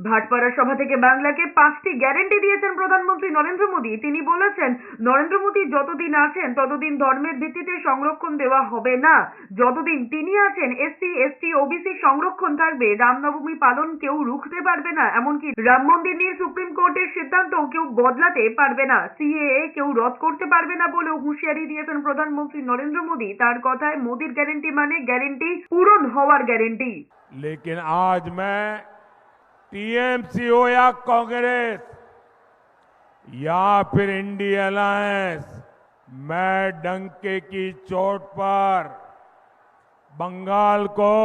ভাটপাড়া সভা থেকে বাংলাকে 5টি গ্যারান্টি দিয়েছেন প্রধানমন্ত্রী নরেন্দ্র মোদী। তিনি বলেছেন, নরেন্দ্র মোদী যতদিন আছেন ততদিন ধর্মের ভিত্তিতে সংরক্ষণ দেওয়া হবে না। যতদিন তিনি আছেন এসসি এসটি ওবিসি সংরক্ষণ থাকবে। রামনবমী পালন কেউ রুখতে পারবে না, এমনকি রাম মন্দির নিয়ে সুপ্রিম কোর্টের সিদ্ধান্ত কেউ বদলাতে পারবে না। সিএএ কেউ রদ করতে পারবে না বলেও হুঁশিয়ারি দিয়েছেন প্রধানমন্ত্রী নরেন্দ্র মোদী। তার কথায় মোদীর গ্যারান্টি মানে গ্যারান্টি পূরণ হওয়ার গ্যারান্টি। लेकिन आज मैं टीएमसी हो या कांग्रेस या फिर इंडिया अलायंस, मैं डंके की चोट पर बंगाल को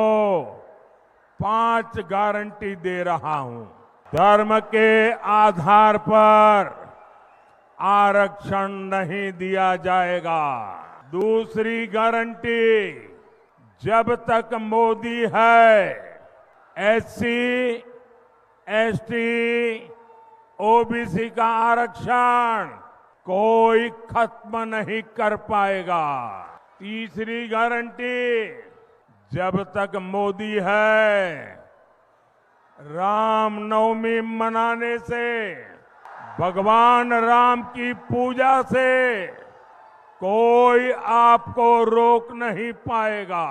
5 गारंटी दे रहा हूं। धर्म के आधार पर आरक्षण नहीं दिया जाएगा। दूसरी गारंटी, जब तक मोदी है एससी एसटी ओबीसी का आरक्षण कोई खत्म नहीं कर पाएगा। तीसरी गारंटी, जब तक मोदी है रामनवमी मनाने से, भगवान राम की पूजा से कोई आपको रोक नहीं पाएगा।